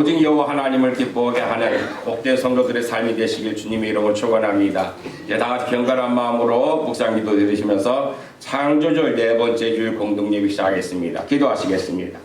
오직 여호와 하나님을 기뻐하게 하는 복된 성도들의 삶이 되시길 주님의 이름으로 축원합니다. 이제 다 같이 경건한 마음으로 묵상기도 드리시면서 창조절 네 번째 주일 공동 예배 시작하겠습니다. 기도하시겠습니다.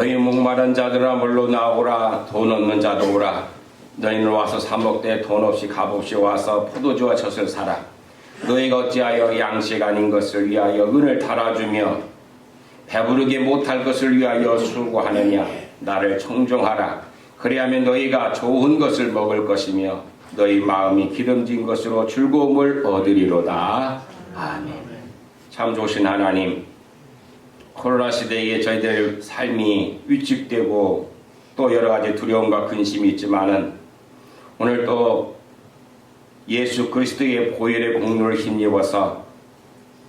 너희 목마른 자들아 물로 나오라. 돈 없는 자도 오라. 너희는 와서 사 먹되 돈 없이 값없이 와서 포도주와 젖을 사라. 너희가 어찌하여 양식 아닌 것을 위하여 은을 달아주며 배부르게 못할 것을 위하여 수고하느냐. 나를 청종하라. 그리하면 너희가 좋은 것을 먹을 것이며 너희 마음이 기름진 것으로 즐거움을 얻으리로다. 아멘. 참 좋으신 하나님, 코로나 시대에 저희들 삶이 위축되고 또 여러가지 두려움과 근심이 있지만은 오늘 또 예수 그리스도의 보혈의 공로를 힘입어서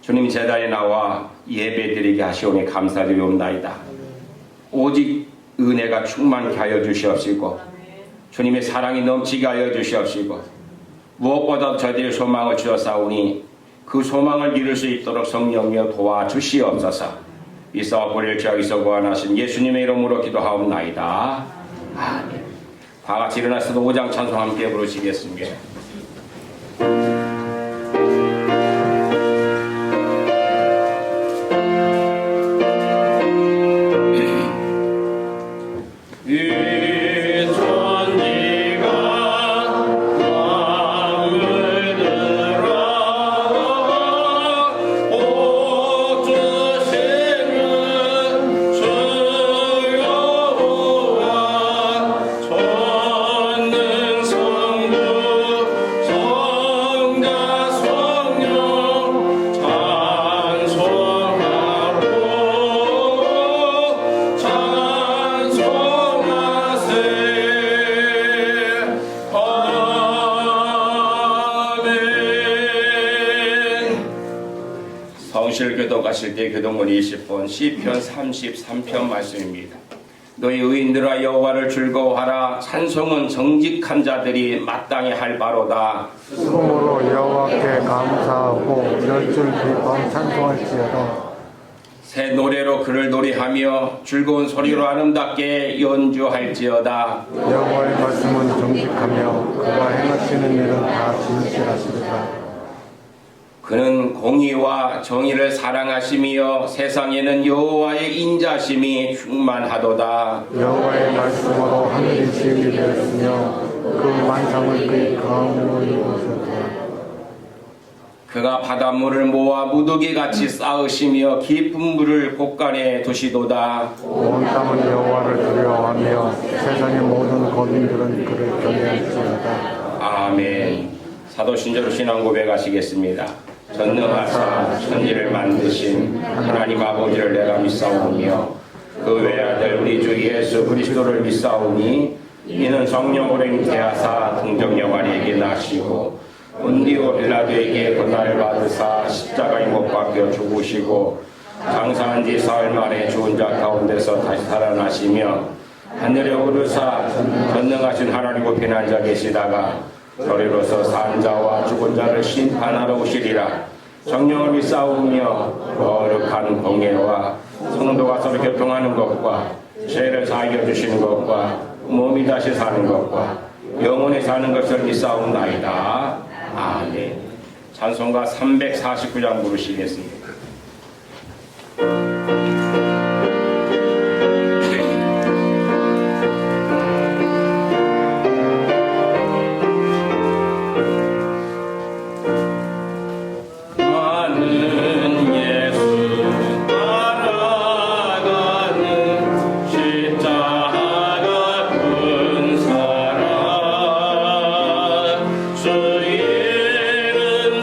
주님 제단에 나와 예배드리게 하시오니 감사드리옵나이다. 오직 은혜가 충만케 하여 주시옵시고 주님의 사랑이 넘치게 하여 주시옵시고 무엇보다 저희들의 소망을 주셨사오니 그 소망을 이룰 수 있도록 성령이여 도와주시옵소서. 이 싸움을 저기서 구원하신 예수님의 이름으로 기도하옵나이다. 아멘. 다 같이 일어나서 5장 찬송 함께 부르시겠습니다. 성실교도 가실 때 교동문 20번 시편 33편 말씀입니다. 너희 의인들아 여호와를 즐거워하라. 찬송은 정직한 자들이 마땅히 할 바로다. 스스로 여호와께 감사하고 열줄 기뻐 찬송할지어다. 새 노래로 그를 노래하며 즐거운 소리로 아름답게 연주할지어다. 여호와의 말씀은 정직하며 그가 행하시는 일은 다 진실하시리라. 그는 공의와 정의를 사랑하시며 세상에는 여호와의 인자심이 충만하도다. 여호와의 말씀으로 하늘이 지으게 되었으며 그 만상을 그의 강으로 이루셨다. 그가 바닷물을 모아 무더기같이 쌓으시며 깊은 물을 곳간에 두시도다. 온 땅은 여호와를 두려워하며 세상의 모든 거민들은 그를 경외할지어다. 아멘. 사도신조로 신앙 고백하시겠습니다. 전능하사 천지를 만드신 하나님 아버지를 내가 믿사오며 그 외아들 우리 주 예수 그리스도를 믿사오니 이는 성령으로 잉태하사 동정녀 마리에게 나시고 본디오 빌라도에게 고난을 받으사 십자가에 못 박혀 죽으시고 장사한 지 사흘 만에 죽은 자 가운데서 다시 살아나시며 하늘에 오르사 전능하신 하나님 앞에 앉아 계시다가 저리로서 산 자와 죽은 자를 심판하러 오시리라. 성령을 믿사오며 거룩한 공예와 성도가 서로 교통하는 것과 죄를 사하여 주시는 것과 몸이 다시 사는 것과 영원히 사는 것을 믿사옵나이다. 아멘. 찬송가 349장 부르시겠습니다. 주의는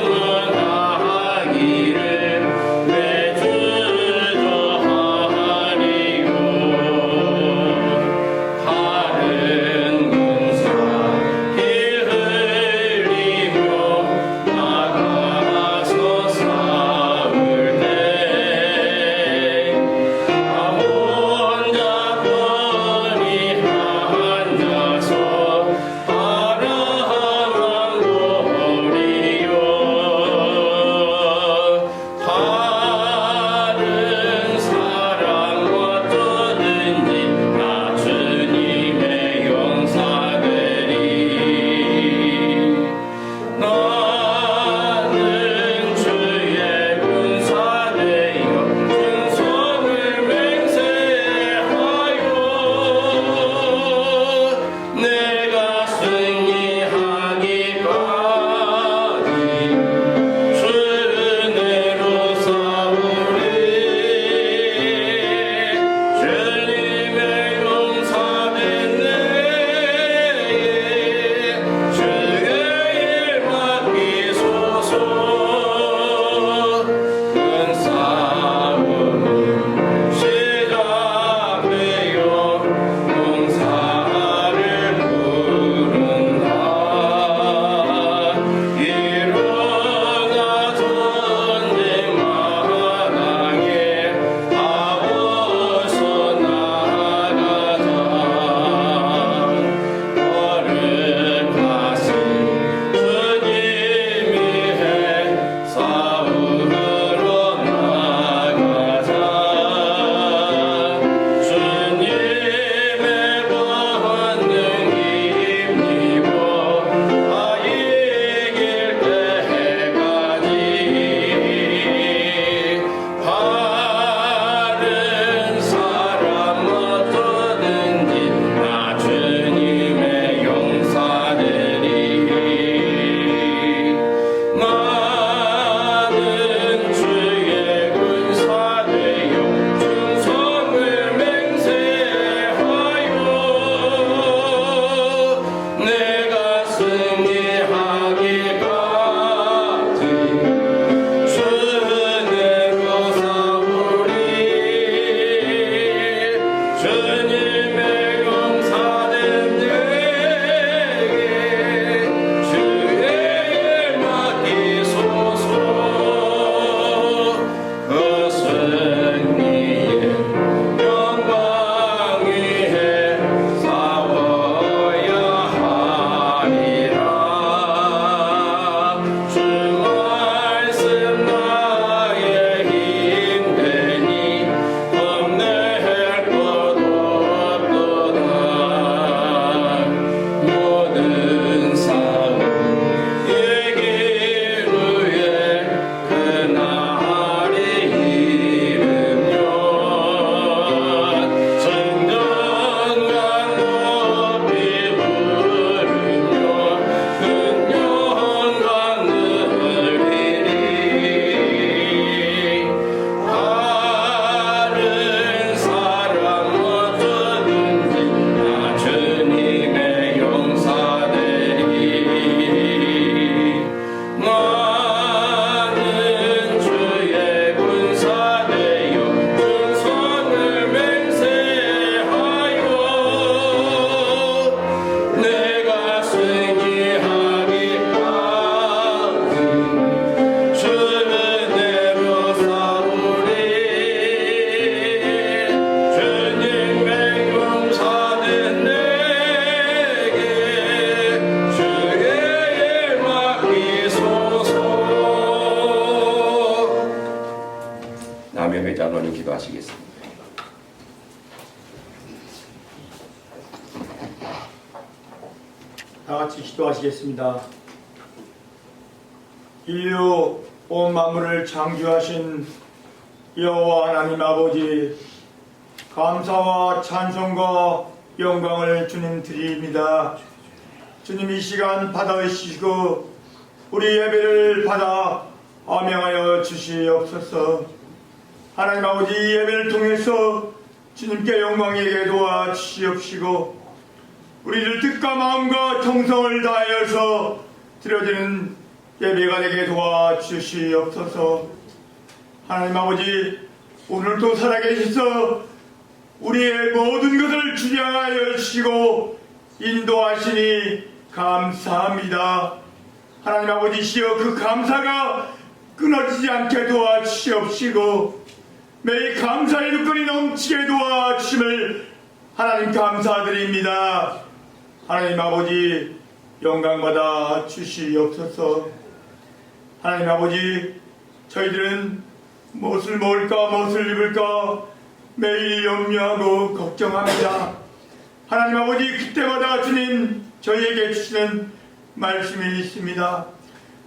증언하기 남영회 장로님 기도하시겠습니다. 다 같이 기도하시겠습니다. 인류 온 만물을 창조하신 여호와 하나님 아버지, 감사와 찬송과 영광을 주님 드립니다. 주님, 이 시간 받아주시고 우리 예배를 받아 암양하여 주시옵소서. 하나님 아버지, 이 예배를 통해서 주님께 영광에게 도와 주시옵시고 우리를 뜻과 마음과 정성을 다하여서 드려지는 예배가 되게 도와주시옵소서. 하나님 아버지, 오늘도 살아계셔서 우리의 모든 것을 주장하여 주시고 인도하시니 감사합니다. 하나님 아버지시여, 그 감사가 끊어지지 않게 도와주시옵시고 매일 감사의 눈물이 넘치게 도와주심을 하나님 감사드립니다. 하나님 아버지, 영광받아 주시옵소서. 하나님 아버지, 저희들은 무엇을 먹을까 무엇을 입을까 매일 염려하고 걱정합니다. 하나님 아버지, 그때마다 주님 저희에게 주시는 말씀이 있습니다.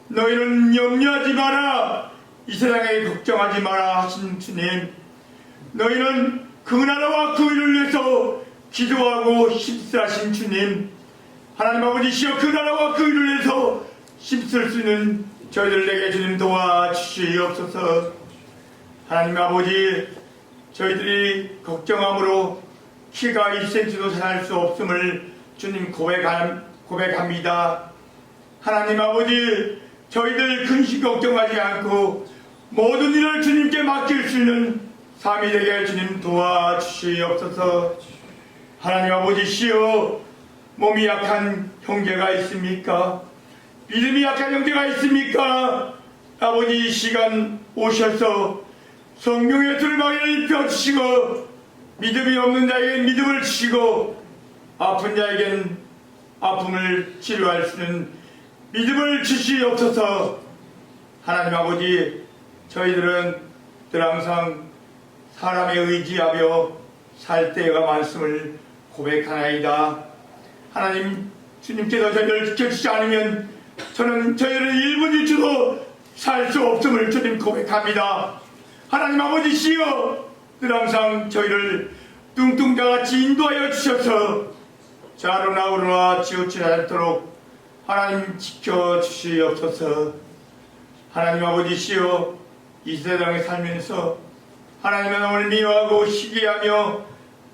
너희는 염려하지 마라, 이 세상에 걱정하지 마라 하신 주님, 너희는 그 나라와 그 일을 위해서 기도하고 힘쓰하신 주님, 하나님 아버지시여, 그 나라와 그 일을 위해서 힘쓸 수 있는 저희들에게 주님 도와주시옵소서. 하나님 아버지, 저희들이 걱정함으로 키가 1cm도 살 수 없음을 주님 고백합니다. 하나님 아버지, 저희들 근심 걱정하지 않고 모든 일을 주님께 맡길 수 있는 삶이 되게 주님 도와주시옵소서. 하나님 아버지시여, 몸이 약한 형제가 있습니까? 믿음이 약한 형제가 있습니까? 아버지, 이 시간 오셔서 성령의 들방을 입혀주시고 믿음이 없는 자에겐 믿음을 주시고 아픈 자에겐 아픔을 치료할 수 있는 믿음을 주시옵소서. 하나님 아버지, 저희들은 늘 항상 사람에 의지하며 살 때가 많음을 고백하나이다. 하나님, 주님께서 저희를 지켜주지 않으면 저희들은 1분 1초도 살 수 없음을 주님 고백합니다. 하나님 아버지시여, 늘 항상 저희를 뚱뚱자같이 인도하여 주셔서 자로나 우로나 치우치지 않도록 하나님 지켜주시옵소서. 하나님 아버지시여, 이 세상에 살면서 하나님의 남을 미워하고 시기하며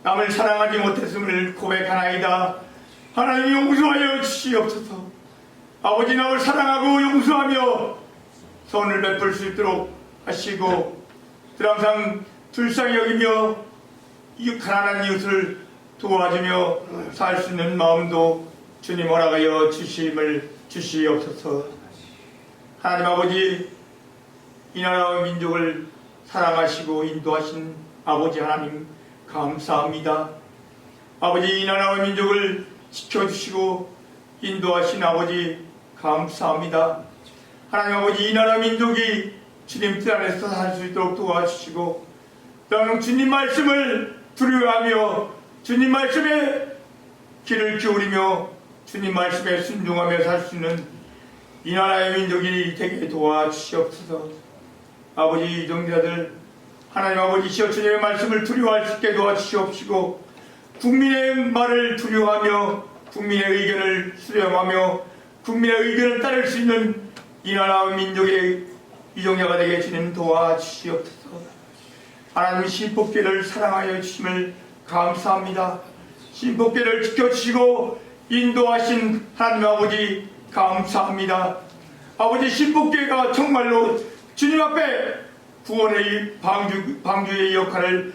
남을 사랑하지 못했음을 고백하나이다. 하나님, 용서하여 주시옵소서. 아버지, 남을 사랑하고 용서하며 선을 베풀 수 있도록 하시고 늘 항상 불쌍히 여기며 가난한 이웃을 도와주며 살 수 있는 마음도 주님 허락하여 주심을 주시옵소서. 하나님 아버지, 이 나라와 민족을 사랑하시고 인도하신 아버지 하나님 감사합니다. 아버지, 이 나라와 민족을 지켜주시고 인도하신 아버지 감사합니다. 하나님 아버지, 이 나라 민족이 주님 뜻 안에서 살 수 있도록 도와주시고 또한 주님 말씀을 두려워하며 주님 말씀에 귀를 기울이며 주님 말씀에 순종하며 살 수 있는 이 나라의 민족이 되게 도와주시옵소서. 아버지, 이정자들 하나님 아버지시여, 주님의 말씀을 두려워할 수 있게 도와주시옵시고 국민의 말을 두려워하며 국민의 의견을 수렴하며 국민의 의견을 따를 수 있는 이 나라와 민족의 이정자가 되게 주님 도와주시옵소서. 하나님, 신복계를 사랑하여 주심을 감사합니다. 신복계를 지켜주시고 인도하신 하나님 아버지 감사합니다. 아버지, 신복계가 정말로 주님 앞에 구원의 방주의 역할을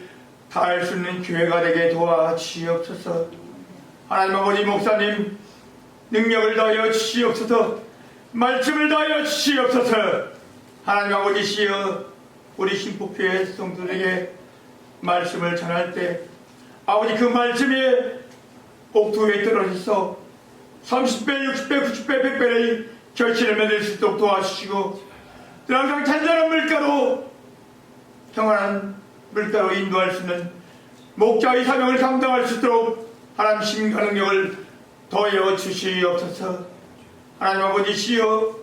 다할 수 있는 교회가 되게 도와주시옵소서. 하나님 아버지, 목사님 능력을 다하여 주시옵소서. 말씀을 다하여 주시옵소서. 하나님 아버지시여, 우리 신복교회 성도들에게 말씀을 전할 때 아버지, 그 말씀에 옥토에 떨어져서 30배, 60배, 90배, 100배의 결실을 맺을 수 있도록 도와주시고 늘 항상 잔잔한 물가로 평안한 물가로 인도할 수 있는 목자의 사명을 감당할 수 있도록 하나님 힘과 능력을 더하여 주시옵소서. 하나님 아버지 시여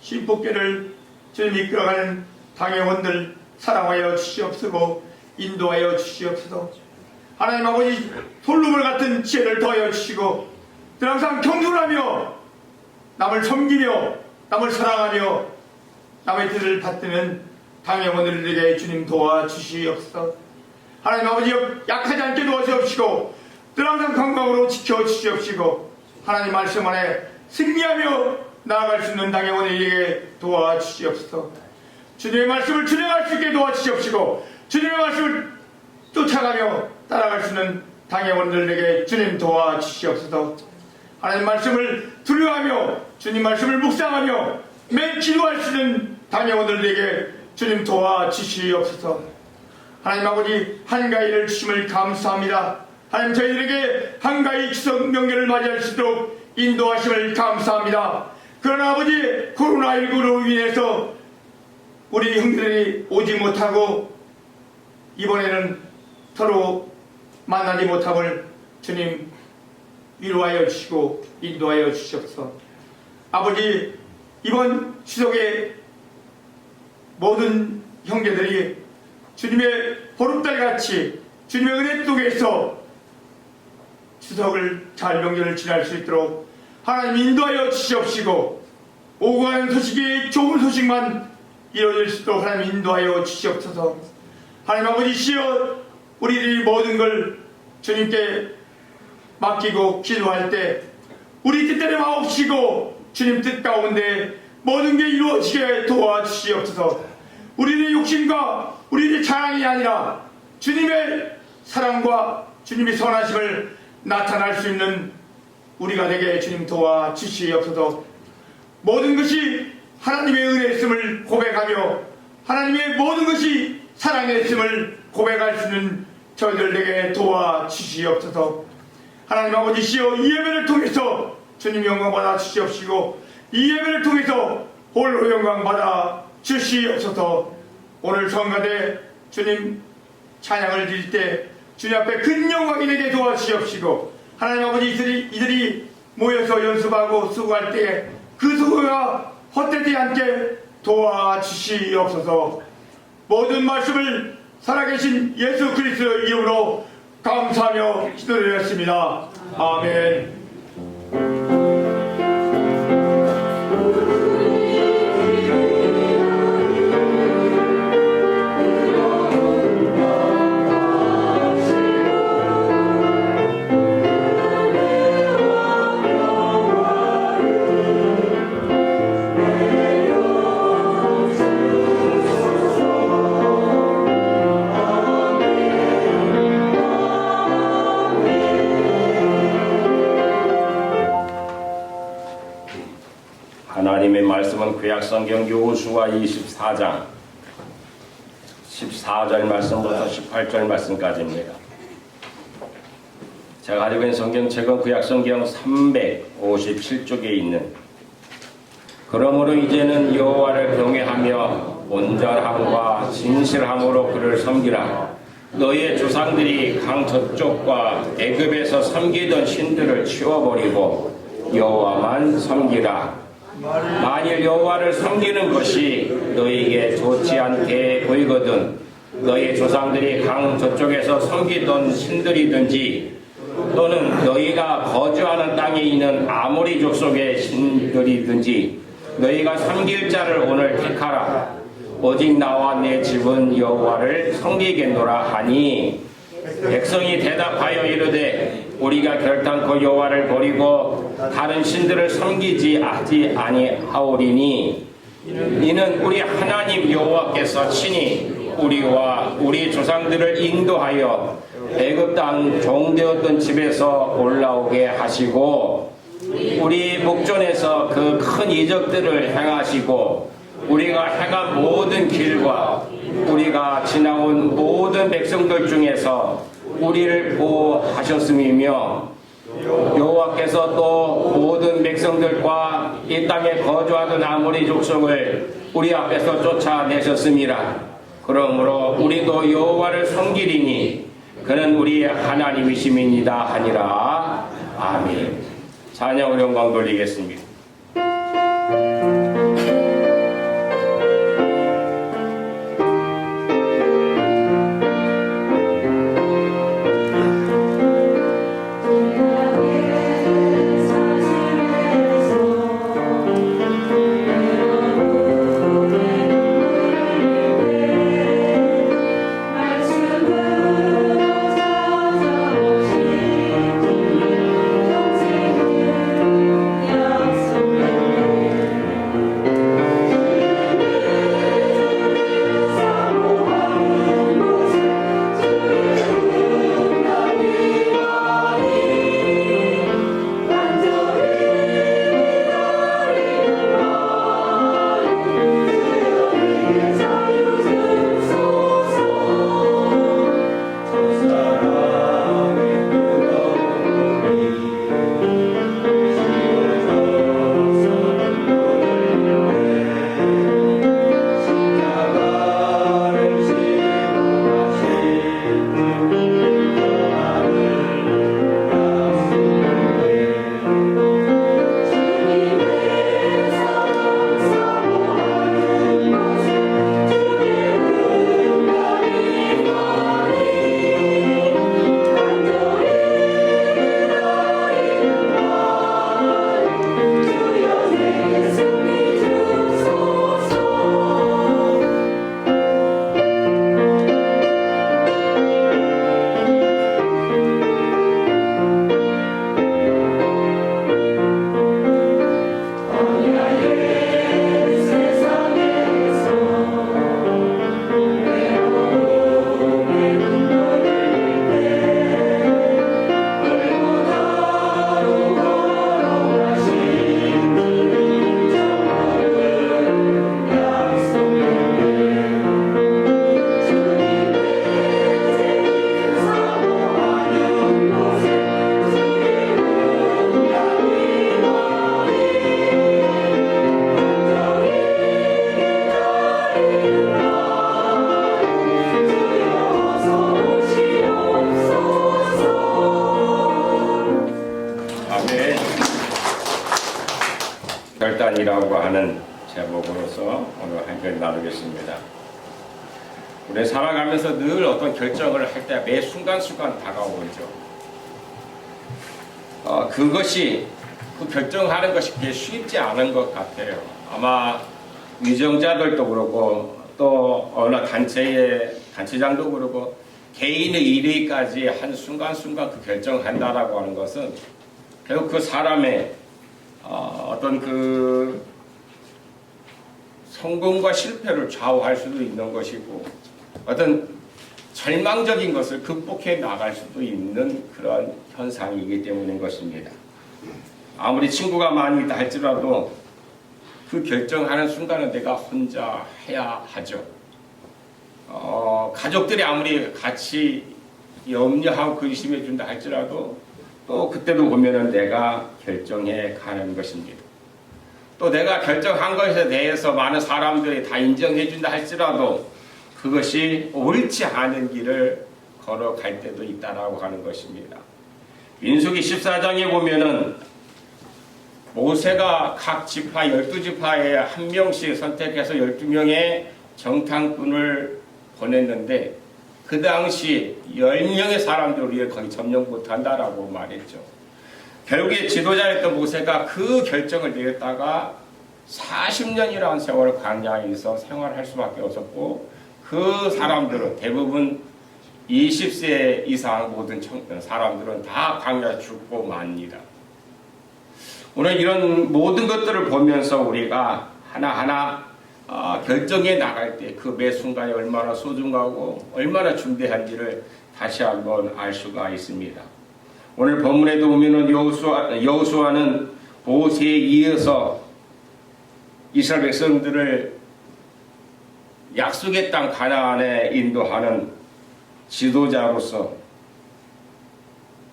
신복계를 주님 이끌어가는 당회원들 사랑하여 주시옵소서. 인도하여 주시옵소서. 하나님 아버지 솔로몬 같은 지혜를 더하여 주시고 늘 항상 겸손하며 남을 섬기며 남을 사랑하며 남의 뜻을 받드는 당회원들에게 주님 도와주시옵소서. 하나님 아버지 약하지 않게 도와주옵시고 늘 항상 건강으로 지켜주시옵시고 하나님 말씀 안에 승리하며 나아갈 수 있는 당회원에게 도와주시옵소서. 주님의 말씀을 준행할 수 있게 도와주시옵시고 주님의 말씀을 쫓아가며 따라갈 수 있는 당회원들에게 주님 도와주시옵소서. 하나님 말씀을 두려워하며 주님 말씀을 묵상하며 매일 기도할 수 있는 당회원들에게 주님 도와주시옵소서. 하나님 아버지 한가위를 주심을 감사합니다. 하나님 저희들에게 한가위 추석 명절을 맞이할 수 있도록 인도하심을 감사합니다. 그러나 아버지 코로나19로 인해서 우리 형제들이 오지 못하고 이번에는 서로 만나지 못함을 주님 위로하여 주시고 인도하여 주시옵소서. 아버지 이번 추석에 모든 형제들이 주님의 보름달같이 주님의 은혜 속에서 추석을 잘 명절을 지날 수 있도록 하나님 인도하여 주시옵시고 오고 가는 소식이 좋은 소식만 이루어질 수 있도록 하나님 인도하여 주시옵소서. 하나님 아버지 시여 우리들이 모든 걸 주님께 맡기고 기도할 때 우리 뜻대로 마옵시고 주님 뜻 가운데 모든 게 이루어지게 도와주시옵소서. 우리들의 욕심과 우리들의 자랑이 아니라 주님의 사랑과 주님의 선하심을 나타날 수 있는 우리가 되게 주님 도와주시옵소서. 모든 것이 하나님의 은혜였음을 고백하며 하나님의 모든 것이 사랑했음을 고백할 수 있는 저희들에게 도와주시옵소서. 하나님 아버지 시여 이 예배를 통해서 주님 영광 받아 주시옵시고 이 예배를 통해서 홀로 영광 받아 주시옵소서. 오늘 성가대 주님 찬양을 드릴 때 주님 앞에 큰 영광이 되게 도와주시옵시고 하나님 아버지 이들이 모여서 연습하고 수고할 때 그 수고가 헛되지 않게 도와주시옵소서. 모든 말씀을 살아계신 예수 그리스도의 이름으로 감사하며 기도드렸습니다. 아멘. 하나님의 말씀은 구약성경 여호수아 24장 14절 말씀부터 18절 말씀까지입니다. 제가 가지고 있는 성경책은 구약성경 357쪽에 있는 그러므로 이제는 여호와를 경외하며 온전함과 진실함으로 그를 섬기라. 너희의 조상들이 강 저쪽과 애굽에서 섬기던 신들을 치워버리고 여호와만 섬기라. 만일 여호와를 섬기는 것이 너희에게 좋지 않게 보이거든 너희 조상들이 강 저쪽에서 섬기던 신들이든지 또는 너희가 거주하는 땅에 있는 아모리 족속의 신들이든지 너희가 섬길 자를 오늘 택하라. 오직 나와 내 집은 여호와를 섬기겠노라 하니 백성이 대답하여 이르되 우리가 결단코 여호와를 버리고 다른 신들을 섬기지 아니하오리니 이는 우리 하나님 여호와께서 친히 우리와 우리 조상들을 인도하여 애굽 땅 종되었던 집에서 올라오게 하시고 우리 목전에서 그 큰 이적들을 행하시고 우리가 행한 모든 길과 우리가 지나온 모든 백성들 중에서 우리를 보호하셨음이며 여호와께서 또 모든 백성들과 이 땅에 거주하던 아모리 족속을 우리 앞에서 쫓아내셨음이라. 그러므로 우리도 여호와를 섬기리니 그는 우리의 하나님이심이니이다 하니라. 아멘. 찬양으로 영광 돌리겠습니다. 결단이라고 하는 제목으로서 오늘 한절 나누겠습니다. 우리 살아가면서 늘 어떤 결정을 할 때 매 순간순간 다가오죠. 그것이 그 결정하는 것이 그게 쉽지 않은 것 같아요. 아마 위정자들도 그렇고 또 어느 단체장도 그렇고 개인의 일위까지 한 순간순간 그 결정한다라고 하는 것은 결국 그 사람의 어떤 그 성공과 실패를 좌우할 수도 있는 것이고 어떤 절망적인 것을 극복해 나갈 수도 있는 그런 현상이기 때문인 것입니다. 아무리 친구가 많이 있다 할지라도 그 결정하는 순간은 내가 혼자 해야 하죠. 가족들이 아무리 같이 염려하고 근심해 준다 할지라도 또 그때도 보면은 내가 결정해 가는 것입니다. 또 내가 결정한 것에 대해서 많은 사람들이 다 인정해 준다 할지라도 그것이 옳지 않은 길을 걸어갈 때도 있다라고 하는 것입니다. 민수기 14장에 보면은 모세가 각 지파 12지파에 한 명씩 선택해서 12명의 정탐꾼을 보냈는데 그 당시 10명의 사람들을 위해 거의 점령 못한다라고 말했죠. 결국에 지도자였던 모세가 그 결정을 내렸다가 40년이라는 세월을 광야에서 생활할 수밖에 없었고 그 사람들은 대부분 20세 이상 모든 사람들은 다 광야에 죽고 맙니다. 오늘 이런 모든 것들을 보면서 우리가 하나하나 결정해 나갈 때 그 매 순간이 얼마나 소중하고 얼마나 중대한지를 다시 한번 알 수가 있습니다. 오늘 본문에도 보면은 여호수아는 모세에 이어서 이스라엘 백성들을 약속의 땅 가나안에 인도하는 지도자로서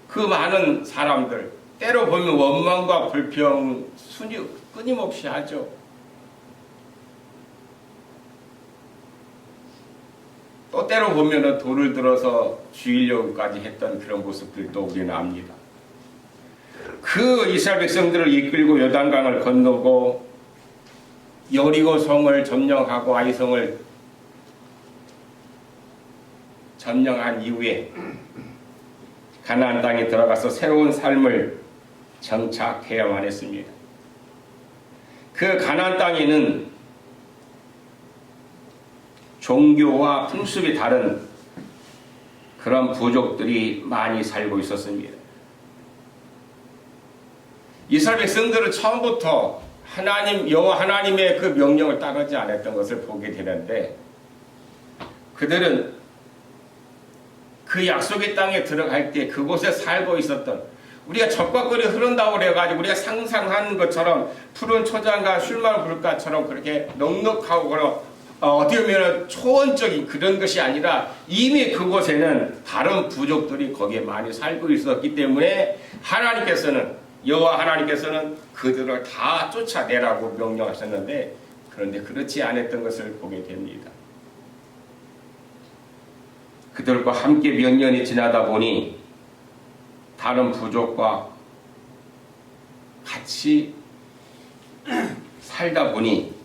그 많은 사람들 때로 보면 원망과 불평 끊임없이 하죠. 또 때로 보면은 돌을 들어서 죽이려고까지 했던 그런 모습들도 우리는 압니다. 그 이스라엘 백성들을 이끌고 요단강을 건너고 여리고 성을 점령하고 아이성을 점령한 이후에 가나안 땅에 들어가서 새로운 삶을 정착해야만 했습니다. 그 가나안 땅에는 종교와 풍습이 다른 그런 부족들이 많이 살고 있었습니다. 이스라엘 백성들은 처음부터 여호와 하나님의 그 명령을 따르지 않았던 것을 보게 되는데, 그들은 그 약속의 땅에 들어갈 때 그곳에 살고 있었던, 우리가 적과 꿀이 흐른다고 그래가지고 우리가 상상하는 것처럼 푸른 초장과 술 많은 물가처럼 그렇게 넉넉하고 어떻게 보면 초원적인 그런 것이 아니라 이미 그곳에는 다른 부족들이 거기에 많이 살고 있었기 때문에 여호와 하나님께서는 그들을 다 쫓아내라고 명령하셨는데, 그런데 그렇지 않았던 것을 보게 됩니다. 그들과 함께 몇 년이 지나다 보니 다른 부족과 같이 살다 보니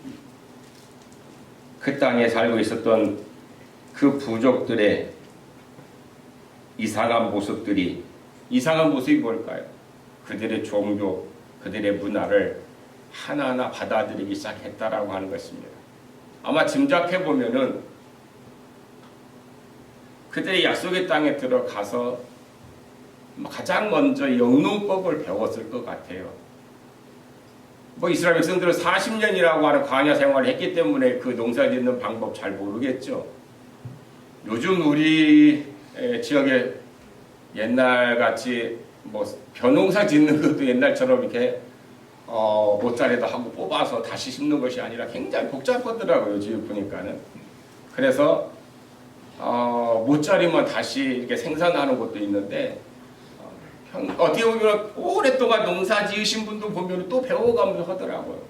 그 땅에 살고 있었던 그 부족들의 이상한 모습이 뭘까요? 그들의 종교, 그들의 문화를 하나하나 받아들이기 시작했다라고 하는 것입니다. 아마 짐작해 보면은 그들의 약속의 땅에 들어가서 가장 먼저 영농법을 배웠을 것 같아요. 이스라엘 백성들은 40년이라고 하는 광야 생활을 했기 때문에 그 농사 짓는 방법 잘 모르겠죠. 요즘 우리 지역에 옛날같이 벼농사 짓는 것도 옛날처럼 이렇게 모짜리도 하고 뽑아서 다시 심는 것이 아니라 굉장히 복잡하더라고요. 지금 보니까는. 그래서 모짜리만 다시 이렇게 생산하는 것도 있는데, 어떻게 보면 오랫동안 농사 지으신 분도 보면 또 배워가면서 하더라고요.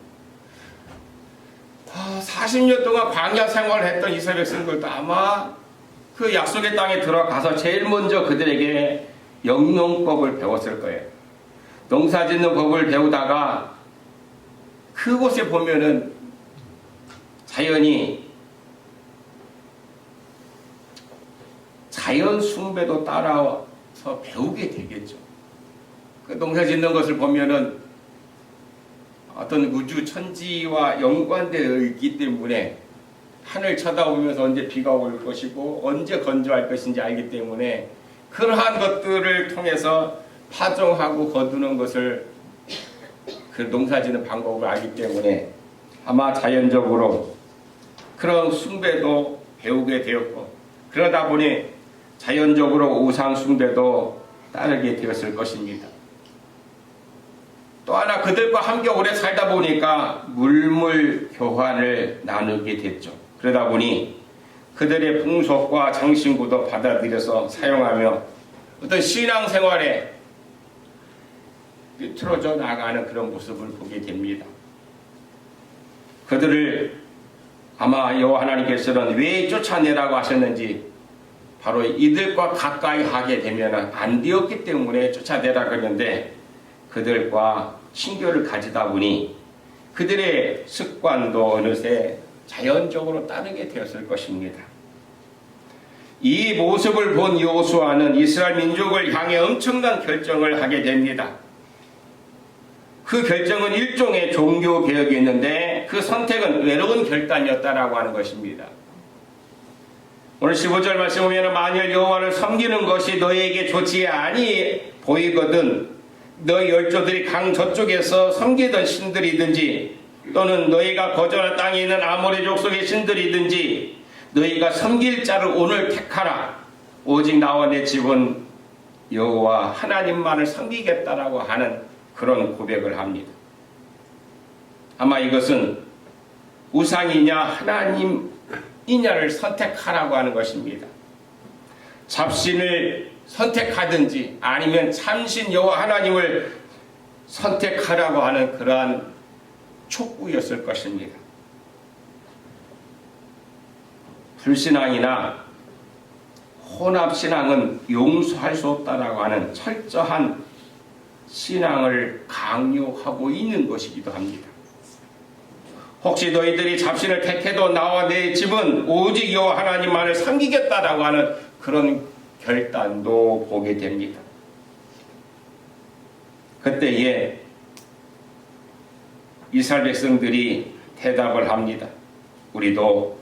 40년 동안 광야 생활을 했던 이스라엘 백성들도 아마 그 약속의 땅에 들어가서 제일 먼저 그들에게 영농법을 배웠을 거예요. 농사 짓는 법을 배우다가 그곳에 보면은 자연 숭배도 따라서 배우게 되겠죠. 그 농사 짓는 것을 보면은 어떤 우주 천지와 연관되어 있기 때문에 하늘 쳐다보면서 언제 비가 올 것이고 언제 건조할 것인지 알기 때문에 그러한 것들을 통해서 파종하고 거두는 것을, 그 농사 짓는 방법을 알기 때문에 아마 자연적으로 그런 숭배도 배우게 되었고, 그러다 보니 자연적으로 우상 숭배도 따르게 되었을 것입니다. 또 하나, 그들과 함께 오래 살다 보니까 물물 교환을 나누게 됐죠. 그러다 보니 그들의 풍속과 장신구도 받아들여서 사용하며 어떤 신앙생활에 틀어져 나가는 그런 모습을 보게 됩니다. 그들을 아마 여호와 하나님께서는 왜 쫓아내라고 하셨는지, 바로 이들과 가까이 하게 되면 안 되었기 때문에 쫓아내라고 했는데, 그들과 친교를 가지다 보니 그들의 습관도 어느새 자연적으로 따르게 되었을 것입니다. 이 모습을 본 여호수아는 이스라엘 민족을 향해 엄청난 결정을 하게 됩니다. 그 결정은 일종의 종교개혁이었는데 그 선택은 외로운 결단이었다라고 하는 것입니다. 오늘 15절 말씀 보면, 만일 여호와를 섬기는 것이 너에게 좋지 아니 보이거든 너희 열조들이 강 저쪽에서 섬기던 신들이든지 또는 너희가 거주하는 땅에 있는 아모리 족속의 신들이든지 너희가 섬길 자를 오늘 택하라. 오직 나와 내 집은 여호와 하나님만을 섬기겠다라고 하는 그런 고백을 합니다. 아마 이것은 우상이냐 하나님이냐를 선택하라고 하는 것입니다. 잡신을 선택하든지 아니면 참신 여호와 하나님을 선택하라고 하는 그러한 촉구였을 것입니다. 불신앙이나 혼합신앙은 용서할 수 없다라고 하는 철저한 신앙을 강요하고 있는 것이기도 합니다. 혹시 너희들이 잡신을 택해도 나와 내 집은 오직 여호와 하나님만을 섬기겠다라고 하는 그런 결단도 보게 됩니다. 그때에 이스라엘 백성들이 대답을 합니다. 우리도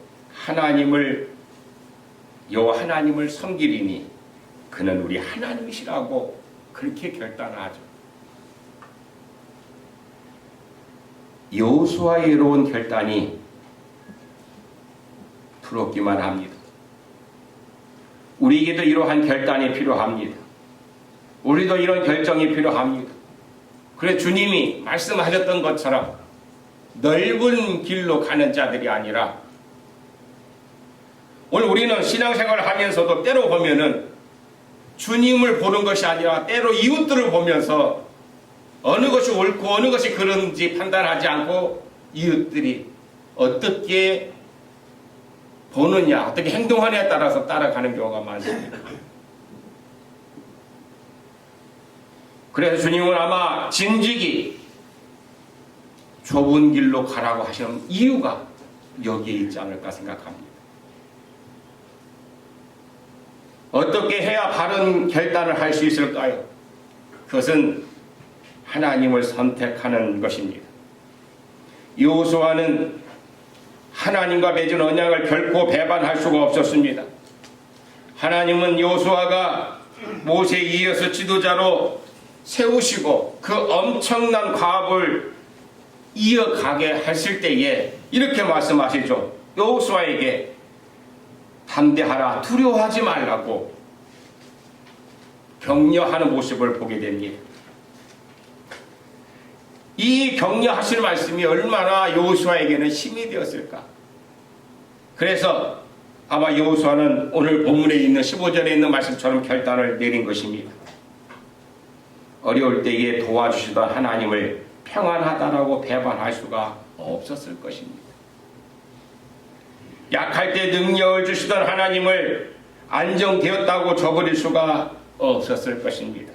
여호와 하나님을 섬기리니 그는 우리 하나님이시라고 그렇게 결단하죠. 여호수아의 이로운 결단이 부럽기만 합니다. 우리에게도 이러한 결단이 필요합니다. 우리도 이런 결정이 필요합니다. 그래서 주님이 말씀하셨던 것처럼 넓은 길로 가는 자들이 아니라, 오늘 우리는 신앙생활을 하면서도 때로 보면은 주님을 보는 것이 아니라 때로 이웃들을 보면서 어느 것이 옳고 어느 것이 그런지 판단하지 않고 이웃들이 어떻게 보느냐, 어떻게 행동하느냐에 따라서 따라가는 경우가 많습니다. 그래서 주님은 아마 진즉이 좁은 길로 가라고 하시는 이유가 여기에 있지 않을까 생각합니다. 어떻게 해야 바른 결단을 할 수 있을까요? 그것은 하나님을 선택하는 것입니다. 여호수아는 하나님과 맺은 언약을 결코 배반할 수가 없었습니다. 하나님은 여호수아가 모세에 이어서 지도자로 세우시고 그 엄청난 과업을 이어가게 했을 때에 이렇게 말씀하시죠. 여호수아에게 담대하라, 두려워하지 말라고 격려하는 모습을 보게 됩니다. 이 격려하시는 말씀이 얼마나 여호수아에게는 힘이 되었을까. 그래서 아마 여호수아는 오늘 본문에 있는 15절에 있는 말씀처럼 결단을 내린 것입니다. 어려울 때에 도와주시던 하나님을 평안하다라고 배반할 수가 없었을 것입니다. 약할 때 능력을 주시던 하나님을 안정되었다고 저버릴 수가 없었을 것입니다.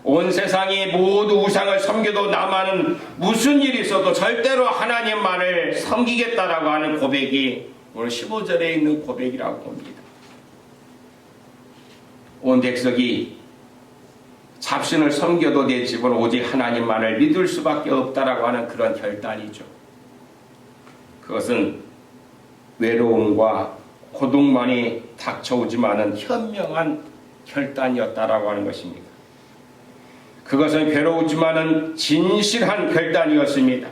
온 세상이 모두 우상을 섬겨도 나만은 무슨 일이 있어도 절대로 하나님만을 섬기겠다라고 하는 고백이 오늘 15절에 있는 고백이라고 봅니다. 온 백성이 잡신을 섬겨도 내 집은 오직 하나님만을 믿을 수밖에 없다라고 하는 그런 결단이죠. 그것은 외로움과 고독만이 닥쳐오지만은 현명한 결단이었다라고 하는 것입니다. 그것은 괴로우지만은 진실한 결단이었습니다.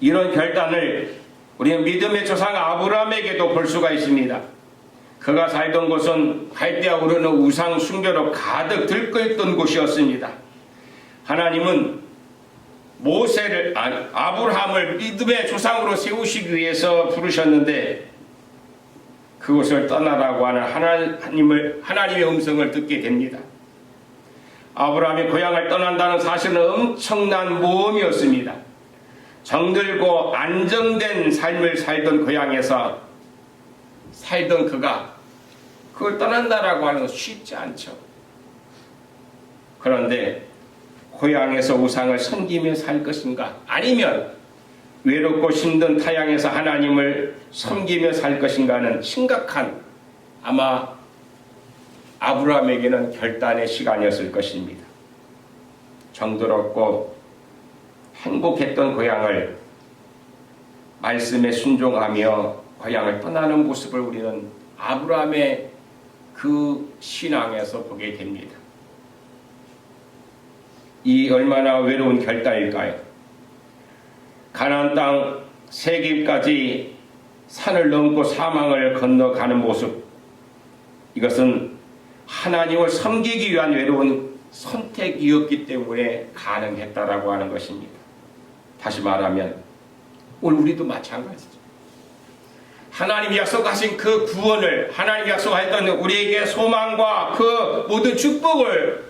이런 결단을 우리는 믿음의 조상 아브라함에게도 볼 수가 있습니다. 그가 살던 곳은 갈대아 우르는 우상 숭배로 가득 들끓던 곳이었습니다. 하나님은 아브라함을 믿음의 조상으로 세우시기 위해서 부르셨는데 그곳을 떠나라고 하는 하나님의 음성을 듣게 됩니다. 아브라함이 고향을 떠난다는 사실은 엄청난 모험이었습니다. 정들고 안정된 삶을 살던 고향에서 살던 그가 그걸 떠난다라고 하는 것은 쉽지 않죠. 그런데 고향에서 우상을 섬기며 살 것인가, 아니면 외롭고 힘든 타향에서 하나님을 섬기며 살 것인가는 심각한, 아마 아브라함에게는 결단의 시간이었을 것입니다. 정들었고 행복했던 고향을 말씀에 순종하며 고향을 떠나는 모습을 우리는 아브라함의 그 신앙에서 보게 됩니다. 이 얼마나 외로운 결단일까요? 가나안 땅 세겜까지 산을 넘고 사망을 건너가는 모습, 이것은 하나님을 섬기기 위한 외로운 선택이었기 때문에 가능했다라고 하는 것입니다. 다시 말하면 오늘 우리도 마찬가지죠. 하나님이 약속하신 그 구원을, 하나님이 약속하였던 우리에게 소망과 그 모든 축복을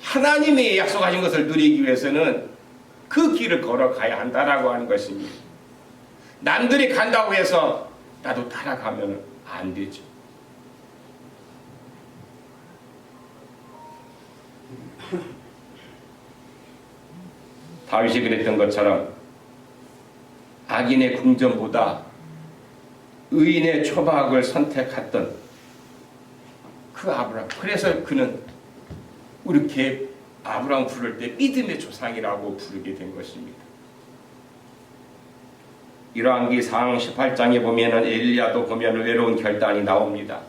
하나님이 약속하신 것을 누리기 위해서는 그 길을 걸어가야 한다라고 하는 것입니다. 남들이 간다고 해서 나도 따라가면 안 되죠. 다윗이 그랬던 것처럼 악인의 궁전보다 의인의 초막을 선택했던 그 아브라함. 그래서 그는 이렇게 아브라함 부를 때 믿음의 조상이라고 부르게 된 것입니다. 열왕기 상 18장에 보면은 엘리야도 보면 외로운 결단이 나옵니다.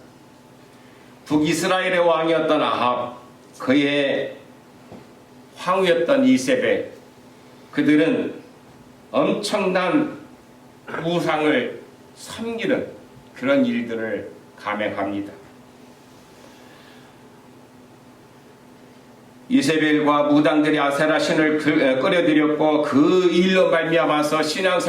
북이스라엘의 왕이었던 아합, 그의 황후였던 이세벨, 그들은 엄청난 우상을 섬기는 그런 일들을 감행합니다. 이세벨과 무당들이 아세라 신을 끌어들였고 그 일로 말미암아서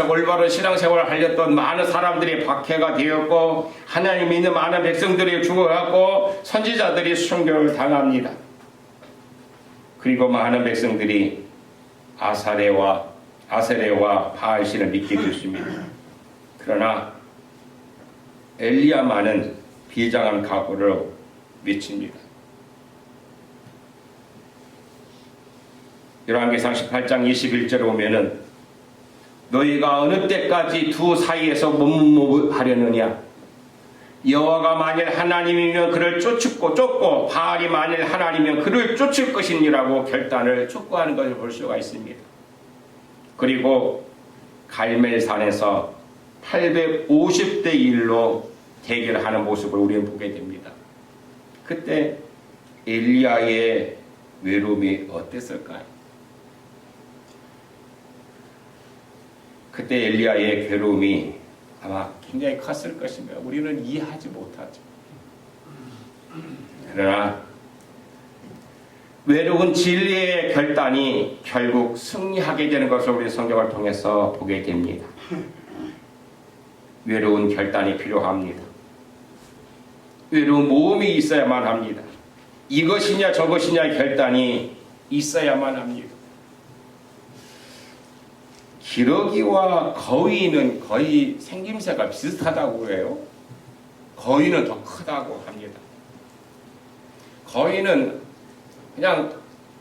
올바른 신앙생활을 하려던 많은 사람들이 박해가 되었고 하나님 믿는 많은 백성들이 죽어갔고 선지자들이 순교를 당합니다. 그리고 많은 백성들이 아세레와 바알신을 믿게 됐습니다. 그러나 엘리야만은 비장한 각오를 외칩니다. 열왕기상 18장 21절에 보면은 너희가 어느 때까지 두 사이에서 머뭇머뭇하려느냐? 여호와가 만일 하나님이면 그를 쫓고 바알이 만일 하나님이면 그를 쫓을 것이니라고 결단을 촉구하는 것을 볼 수가 있습니다. 그리고 갈멜산에서 850대 1로 대결하는 모습을 우리는 보게 됩니다. 그때 엘리야의 외로움이 어땠을까요? 그때 엘리야의 괴로움이 아마 굉장히 컸을 것입니다. 우리는 이해하지 못하죠. 그러나 외로운 진리의 결단이 결국 승리하게 되는 것을 우리 성경을 통해서 보게 됩니다. 외로운 결단이 필요합니다. 외로운 모험이 있어야만 합니다. 이것이냐 저것이냐의 결단이 있어야만 합니다. 기러기와 거위는 거의 생김새가 비슷하다고 해요. 거위는 더 크다고 합니다. 거위는 그냥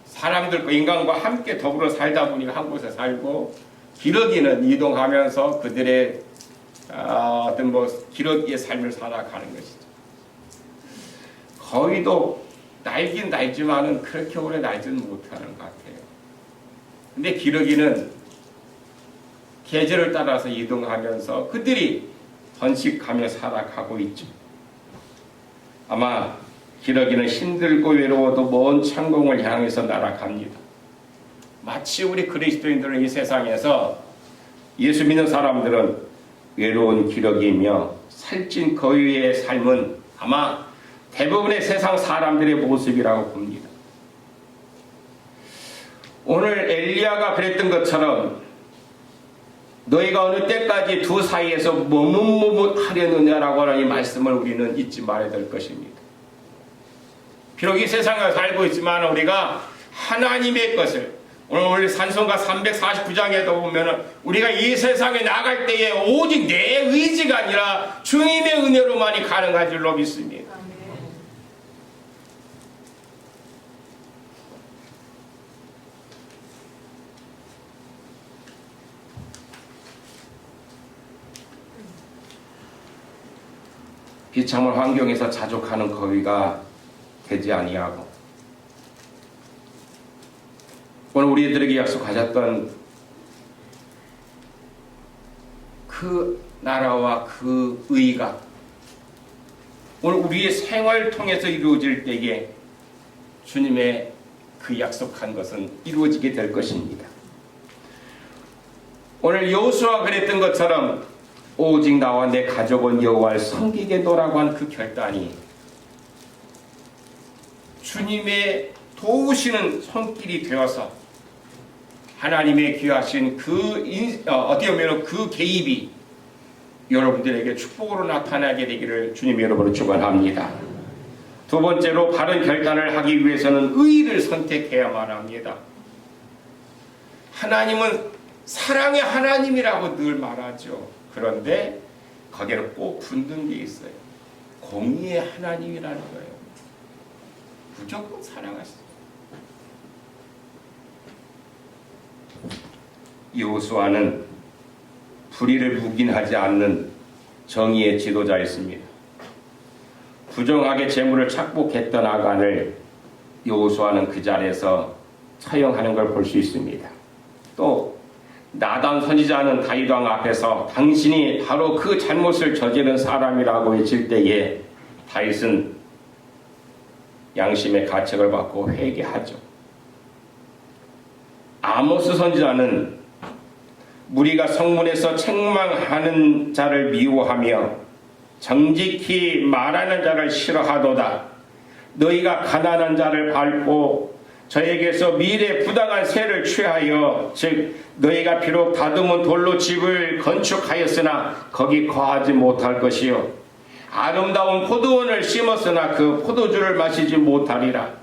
사람들과 인간과 함께 더불어 살다 보니까 한 곳에 살고, 기러기는 이동하면서 그들의 어떤 기러기의 삶을 살아가는 것이죠. 거위도 날긴 날지만은 그렇게 오래 날지는 못하는 것 같아요. 근데 기러기는 계절을 따라서 이동하면서 그들이 번식하며 살아가고 있죠. 아마 기러기는 힘들고 외로워도 먼 창공을 향해서 날아갑니다. 마치 우리 그리스도인들은 이 세상에서 예수 믿는 사람들은 외로운 기러기이며 살찐 거위의 삶은 아마 대부분의 세상 사람들의 모습이라고 봅니다. 오늘 엘리야가 그랬던 것처럼 너희가 어느 때까지 두 사이에서 머뭇머뭇하려느냐라고 하는 이 말씀을 우리는 잊지 말아야 될 것입니다. 비록 이 세상에 살고 있지만 우리가 하나님의 것을, 오늘 산송가 349장에도 보면 우리가 이 세상에 나갈 때에 오직 내 의지가 아니라 주님의 은혜로만이 가능한 줄로 믿습니다. 비참한 환경에서 자족하는 거위가 되지 아니하고, 오늘 우리들에게 약속하셨던 그 나라와 그 의가 오늘 우리의 생활을 통해서 이루어질 때에 주님의 그 약속한 것은 이루어지게 될 것입니다. 오늘 여호수아가 그랬던 것처럼 오직 나와 내 가족은 여호와를 섬기겠노라고 한 그 결단이 주님의 도우시는 손길이 되어서 하나님의 귀하신 어떻게 보면 그 개입이 여러분들에게 축복으로 나타나게 되기를 주님의 이름으로 축원합니다. 두 번째로 바른 결단을 하기 위해서는 의를 선택해야만 합니다. 하나님은 사랑의 하나님이라고 늘 말하죠. 그런데 거기에는 꼭 붙는 게 있어요. 공의의 하나님이라는 거예요. 무조건 사랑하시죠. 여호수아는 불의를 묵인하지 않는 정의의 지도자였습니다. 부정하게 재물을 착복했던 아간을 여호수아는 그 자리에서 처형하는 걸 볼 수 있습니다. 또 나단 선지자는 다윗 왕 앞에서 당신이 바로 그 잘못을 저지른 사람이라고 외칠 때에 다윗은 양심의 가책을 받고 회개하죠. 아모스 선지자는 무리가 성문에서 책망하는 자를 미워하며 정직히 말하는 자를 싫어하도다. 너희가 가난한 자를 밟고 저에게서 미래 부당한 세를 취하여 즉 너희가 비록 다듬은 돌로 집을 건축하였으나 거기 거하지 못할 것이요 아름다운 포도원을 심었으나 그 포도주를 마시지 못하리라.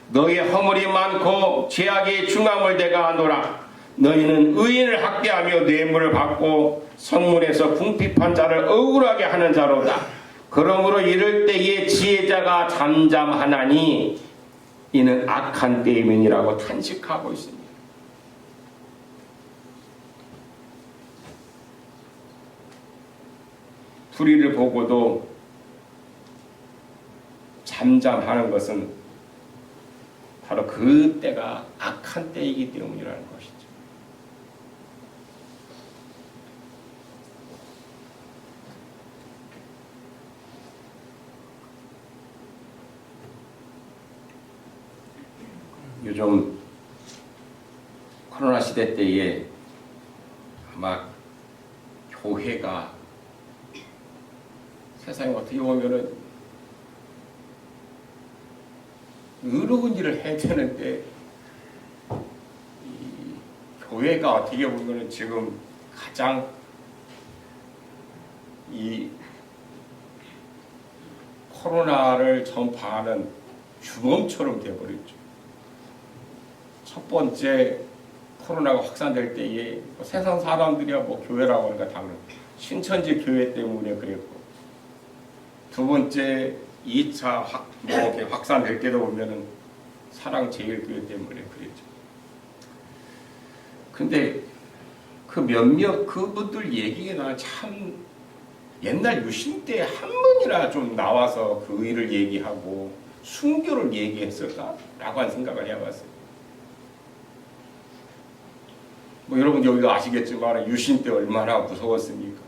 너희의 허물이 많고 죄악의 중함을 내가 아노라. 너희는 의인을 학대하며 뇌물을 받고 성문에서 궁핍한 자를 억울하게 하는 자로다. 그러므로 이럴 때에 지혜자가 잠잠하나니 이는 악한 때임이니라고 탄식하고 있습니다. 불의를 보고도 잠잠하는 것은 바로 그 때가 악한 때이기 때문이라는 것이죠. 요즘 코로나 시대 때에 아마 교회가 세상에 어떻게 보면은 의로운 일을 해야 되는데 이 교회가 어떻게 보면은 지금 가장 이 코로나를 전파하는 주범처럼 되어버렸죠. 첫 번째 코로나가 확산될 때에 세상 사람들이야 뭐 교회라고 하니까 다 그래요. 신천지 교회 때문에 그랬고, 두 번째 2차 확산될 때도 보면은 사랑제일교회 때문에 그랬죠. 근데 그 몇몇 그분들 얘기가 참 옛날 유신 때 한 번이나 좀 나와서 그 의를 얘기하고 순교를 얘기했을까라고 하는 생각을 해봤어요. 뭐 여러분 여기도 아시겠지만 유신 때 얼마나 무서웠습니까?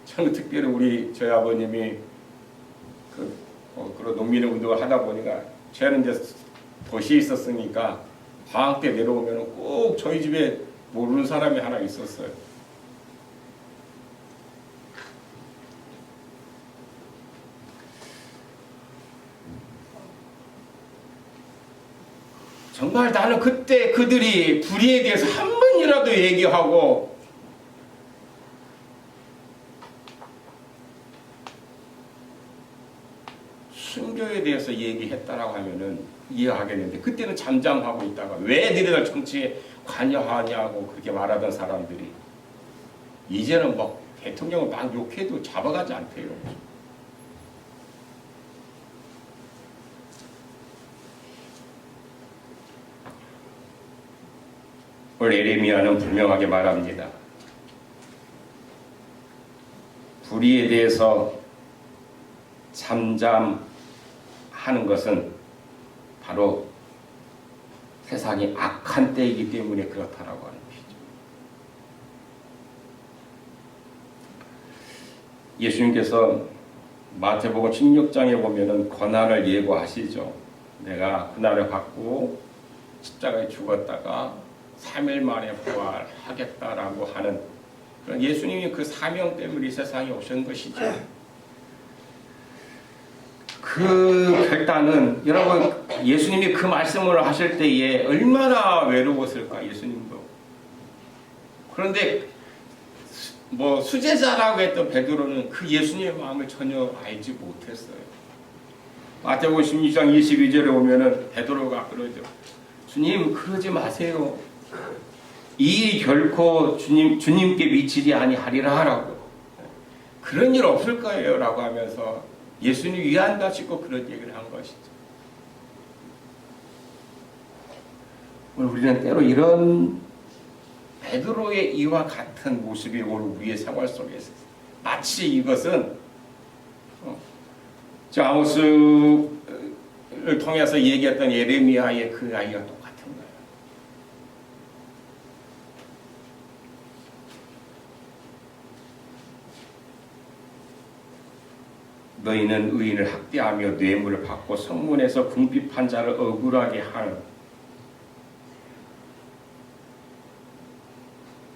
저는 특별히 저희 아버님이 그런 농민의 운동을 하다 보니까 저는 이제 도시에 있었으니까 방학 때 내려오면 꼭 저희 집에 모르는 사람이 하나 있었어요. 정말 나는 그때 그들이 불의에 대해서 한 번이라도 얘기하고 순교에 대해서 얘기했다라고 하면은 이해하겠는데, 그때는 잠잠하고 있다가 왜 너희들 정치에 관여하냐고 그렇게 말하던 사람들이 이제는 막 대통령을 막 욕해도 잡아가지 않대요. 오늘 예레미야는 분명하게 말합니다. 불의에 대해서 잠잠하는 것은 바로 세상이 악한 때이기 때문에 그렇다라고 하는 것이죠. 예수님께서 마태복음 16장에 보면은 고난을 예고하시죠. 내가 고난을 받고 십자가에 죽었다가 3일 만에 부활하겠다라고 하는 그런 예수님이 그 사명 때문에 이 세상에 오신 것이죠. 그 결단은 여러분 예수님이 그 말씀을 하실 때에 얼마나 외로웠을까 예수님도. 그런데 뭐 수제자라고 했던 베드로는 그 예수님의 마음을 전혀 알지 못했어요. 마태복음 16장 22절에 보면은 베드로가 그러죠. 주님 그러지 마세요. 이 일이 결코 주님께 미치지 아니하리라라고. 그런 일 없을 거예요 라고 하면서 예수님 위안하시고 그런 얘기를 한 것이죠. 우리는 때로 이런 베드로의 이와 같은 모습이 오늘 우리의 생활 속에 있어요. 마치 이것은 저 아모스를 통해서 얘기했던 예레미야의 그 아이와 똑같은 거예요. 너희는 의인을 학대하며 뇌물을 받고 성문에서 궁핍한 자를 억울하게 하는,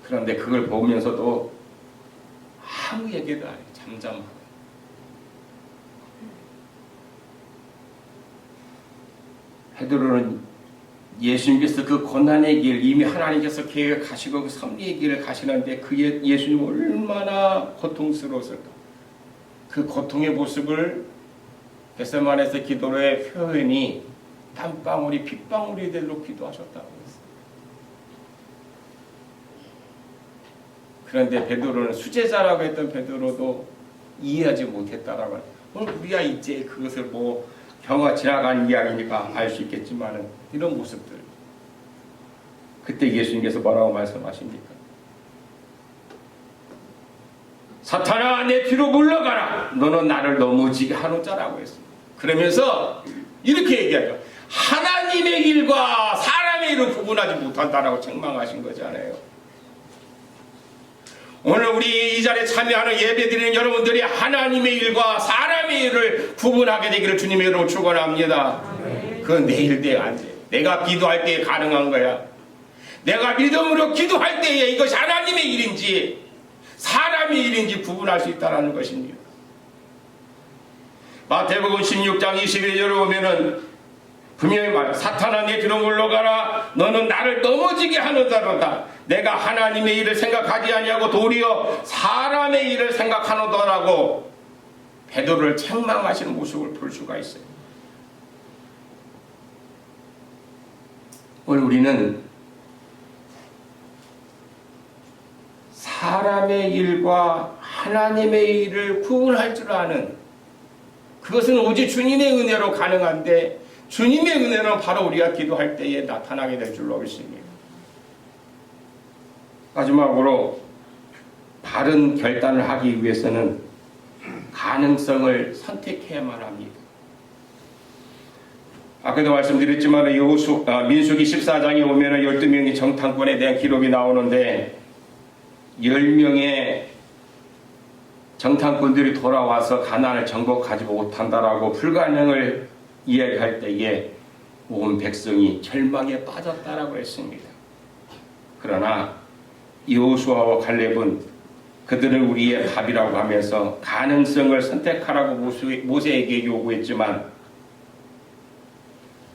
그런데 그걸 보면서도 아무 얘기도 안 해요. 잠잠하고. 베드로는 예수님께서 그 고난의 길, 이미 하나님께서 계획하시고 그 섭리의 길을 가시는데 그 예수님 얼마나 고통스러웠을까. 그 고통의 모습을 겟세마네에서 기도의 표현이 땀방울이 핏방울이 될로 기도하셨다고 했어요. 그런데 베드로는, 수제자라고 했던 베드로도 이해하지 못했다라고 해요. 오늘 우리가 이제 그것을 뭐 경화 지나간 이야기니까 알 수 있겠지만은 이런 모습들, 그때 예수님께서 뭐라고 말씀하십니까? 사탄아, 내 뒤로 물러가라. 너는 나를 넘어지게 하는 자라고 했습니다. 그러면서 이렇게 얘기하죠. 하나님의 일과 사람의 일을 구분하지 못한다라고 책망하신 거잖아요. 오늘 우리 이 자리에 참여하는 예배드리는 여러분들이 하나님의 일과 사람의 일을 구분하게 되기를 주님의 이름으로 축원합니다. 그건 내 일 때 안 돼. 내가 기도할 때 가능한 거야. 내가 믿음으로 기도할 때에 이것이 하나님의 일인지 사람의 일인지 구분할 수 있다는 것입니다. 마태복음 16장 21절에 보면은 분명히 말해, 사탄아 내 뒤로 물러가라. 너는 나를 넘어지게 하는 자로다. 내가 하나님의 일을 생각하지 아니하고 도리어 사람의 일을 생각하노더라고 베드로를 책망하시는 모습을 볼 수가 있어요. 오늘 우리는 사람의 일과 하나님의 일을 구분할 줄 아는, 그것은 오직 주님의 은혜로 가능한데 주님의 은혜는 바로 우리가 기도할 때에 나타나게 될 줄로 믿습니다. 마지막으로 바른 결단을 하기 위해서는 가능성을 선택해야만 합니다. 아까도 말씀드렸지만 민수기 14장에 보면 12명의 정탐꾼에 대한 기록이 나오는데 10명의 정탐꾼들이 돌아와서 가나안을 정복하지 못한다라고 불가능을 이야기할 때에 온 백성이 절망에 빠졌다라고 했습니다. 그러나 여호수아와 갈렙은 그들은 우리의 답이라고 하면서 가능성을 선택하라고 모세에게 요구했지만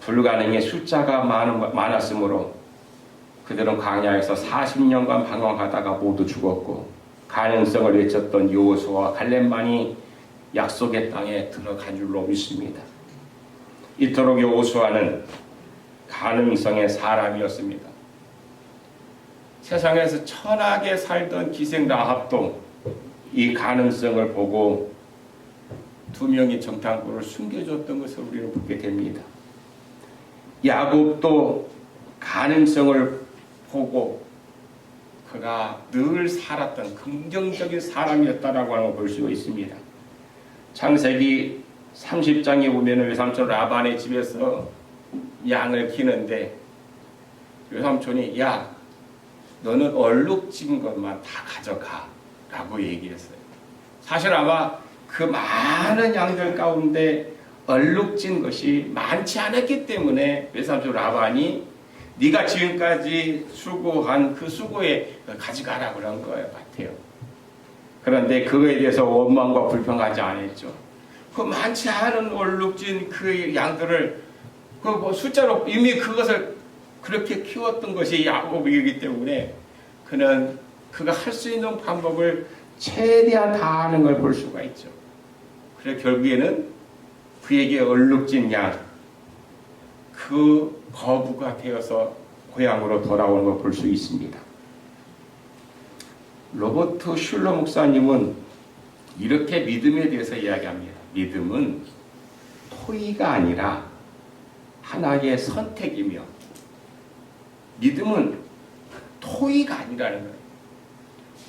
불가능의 숫자가 많았으므로 그들은 광야에서 40년간 방황하다가 모두 죽었고 가능성을 외쳤던 여호수아와 갈렙만이 약속의 땅에 들어간 줄로 믿습니다. 이토록 여호수아는 가능성의 사람이었습니다. 세상에서 천하게 살던 기생 라합도 이 가능성을 보고 2명의 정탐꾼을 숨겨줬던 것을 우리는 보게 됩니다. 야곱도 가능성을 보고 그가 늘 살았던 긍정적인 사람이었다라고 하는 걸 볼 수 있습니다. 창세기 30장에 보면 외삼촌 라반의 집에서 양을 키는데 외삼촌이 야 너는 얼룩진 것만 다 가져가 라고 얘기했어요. 사실 아마 그 많은 양들 가운데 얼룩진 것이 많지 않았기 때문에 외삼촌 라반이 네가 지금까지 수고한 그 수고에 가져가라 그런 거 같아요. 그런데 그거에 대해서 원망과 불평하지 않았죠. 그 많지 않은 얼룩진 그 양들을 그 뭐 숫자로 이미 그것을 그렇게 키웠던 것이 야곱이기 때문에 그는 그가 할 수 있는 방법을 최대한 다 하는 걸 볼 수가 있죠. 그래 결국에는 그에게 얼룩진 양, 그 거부가 되어서 고향으로 돌아오는 걸 볼 수 있습니다. 로버트 슐러 목사님은 이렇게 믿음에 대해서 이야기합니다. 믿음은 토의가 아니라 하나의 선택이며 믿음은 토의가 아니라는 거예요.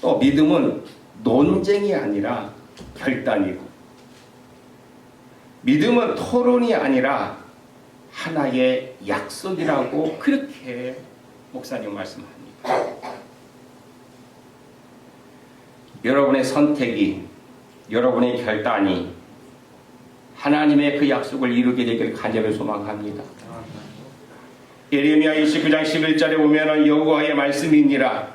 또 믿음은 논쟁이 아니라 결단이고, 믿음은 토론이 아니라 하나의 약속이라고 그렇게 목사님 말씀합니다. 여러분의 선택이, 여러분의 결단이 하나님의 그 약속을 이루게 되기를 간절히 소망합니다. 예레미야 29장 11절에 보면 여호와의 말씀이니라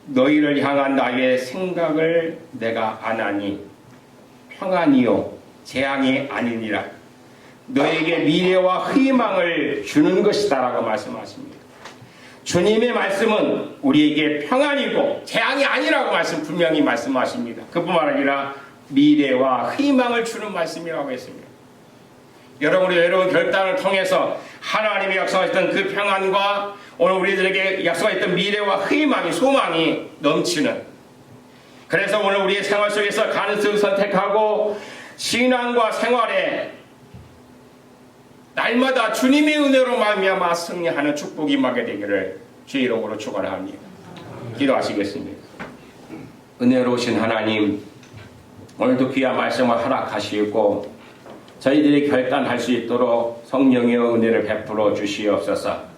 너희를 향한 나의 생각을 내가 아나니 평안이요 재앙이 아니니라 너에게 미래와 희망을 주는 것이다 라고 말씀하십니다. 주님의 말씀은 우리에게 평안이고 재앙이 아니라고 분명히 말씀하십니다. 그뿐만 아니라 미래와 희망을 주는 말씀이라고 했습니다. 여러분 결단을 통해서 하나님이 약속하셨던 그 평안과 오늘 우리들에게 약속하셨던 미래와 희망이, 소망이 넘치는, 그래서 오늘 우리의 생활 속에서 가능성을 선택하고 신앙과 생활에 날마다 주님의 은혜로 말미암아 승리하는 축복이 임하게 되기를 주의 이름으로 축원합니다. 기도하시겠습니다. 은혜로우신 하나님, 오늘도 귀한 말씀을 허락하시고 저희들이 결단할 수 있도록 성령의 은혜를 베풀어 주시옵소서.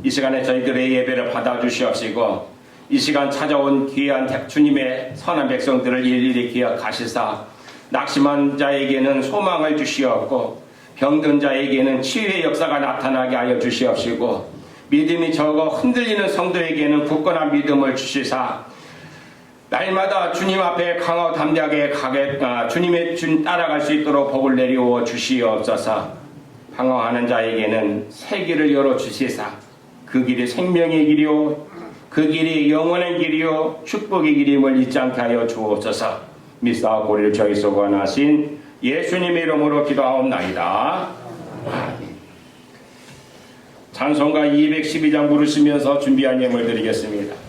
이 시간에 저희들의 예배를 받아주시옵시고 이 시간 찾아온 귀한 주님의 선한 백성들을 일일이 기억하시사 낙심한 자에게는 소망을 주시옵고 병든 자에게는 치유의 역사가 나타나게 하여 주시옵시고 믿음이 적어 흔들리는 성도에게는 굳건한 믿음을 주시사 날마다 주님 앞에 강하고 담대하게 주님의 따라갈 수 있도록 복을 내리워 주시옵소서. 방황하는 자에게는 새 길을 열어 주시사 그 길이 생명의 길이요 그 길이 영원한 길이요 축복의 길임을 잊지 않게 하여 주옵소서. 믿사오고 저희 소관하신 예수님의 이름으로 기도하옵나이다. 아멘. 찬송가 212장 부르시면서 준비한 예물 드리겠습니다.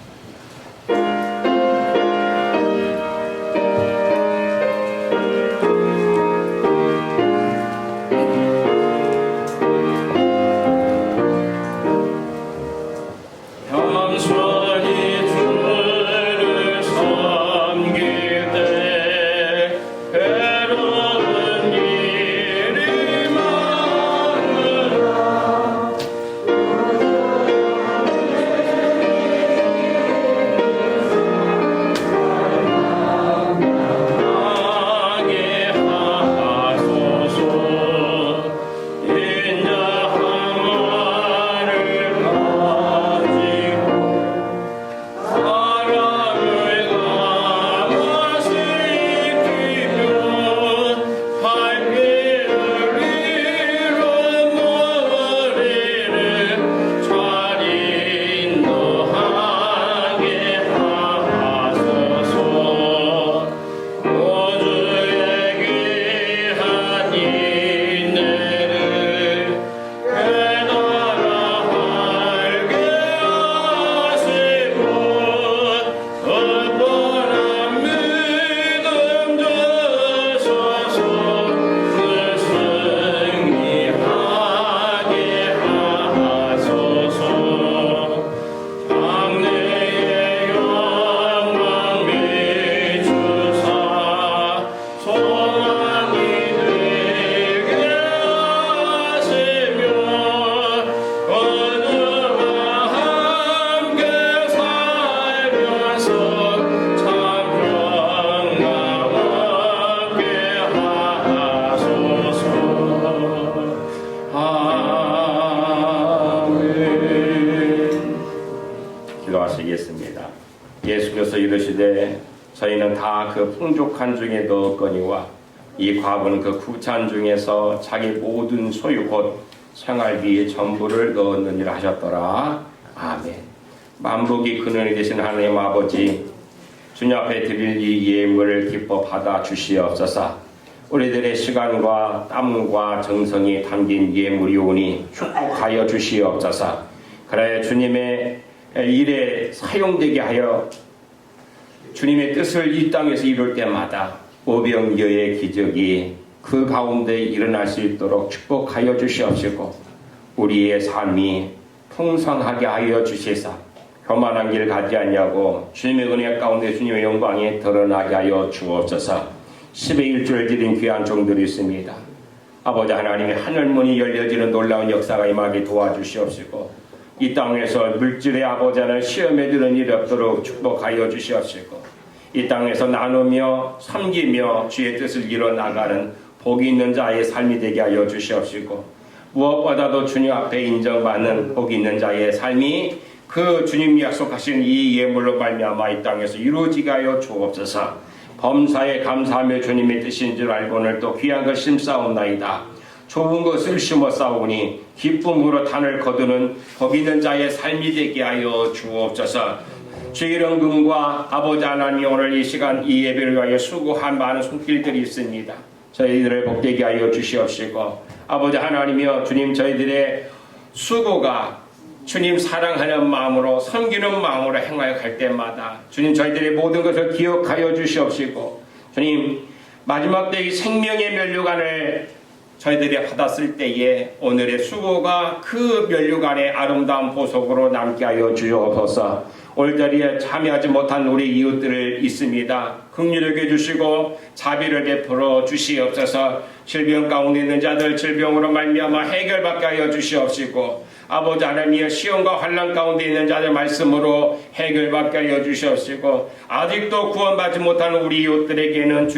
기도하시겠습니다. 예수께서 이르시되 저희는 다 그 풍족한 중에 넣었거니와 이 과부는 그 구찬 중에서 자기 모든 소유 곧 생활비의 전부를 넣었느니라 하셨더라. 아멘. 만복이 근원이 되신 하나님 아버지, 주님 앞에 드릴 이 예물을 기뻐 받아 주시옵소서. 우리들의 시간과 땀과 정성이 담긴 예물이오니 축복하여 주시옵소서. 그래 주님의 일에 사용되게 하여 주님의 뜻을 이 땅에서 이룰 때마다 오병이어의 기적이 그 가운데 일어날 수 있도록 축복하여 주시옵시고 우리의 삶이 풍성하게 하여 주시사 교만한 길 가지 않냐고 주님의 은혜 가운데 주님의 영광이 드러나게 하여 주옵소서. 10의 1주를 드린 귀한 종들이 있습니다. 아버지 하나님의 하늘문이 열려지는 놀라운 역사가 임하게 도와주시옵시고 이 땅에서 물질의 아버지 하나님 시험에 드는 일이 없도록 축복하여 주시옵시고 이 땅에서 나누며 섬기며 주의 뜻을 이뤄나가는 복이 있는 자의 삶이 되게 하여 주시옵시고 무엇보다도 주님 앞에 인정받는 복이 있는 자의 삶이 그 주님이 약속하신 이 예물로 말미암아 이 땅에서 이루어지게 하여 주옵소서. 범사에 감사하며 주님의 뜻인 줄 알고 오늘 또 귀한 것 심사옵나이다. 좋은 것을 심어 싸우니 기쁨으로 단을 거두는 복 있는 자의 삶이 되게 하여 주옵소서. 주의 이름 금과 아버지 하나님 오늘 이 시간 이 예배를 위하여 수고한 많은 손길들이 있습니다. 저희들을 복되게 하여 주시옵시고 아버지 하나님이여 주님 저희들의 수고가 주님 사랑하는 마음으로 섬기는 마음으로 행하여 갈 때마다 주님 저희들의 모든 것을 기억하여 주시옵시고 주님 마지막 때 이 생명의 면류관을 저희들이 받았을 때에 오늘의 수고가 그 면류관의 아름다운 보석으로 남게 하여 주옵소서. 올자리에 참여하지 못한 우리 이웃들을 있습니다. 긍휼히 여겨주시고 자비를 베풀어 주시옵소서. 질병 가운데 있는 자들 질병으로 말미암아 해결받게 하여 주시옵시고 아버지 하나님의 시험과 환난 가운데 있는 자들 말씀으로 해결받게 하여 주시옵시고 아직도 구원받지 못한 우리 이웃들에게는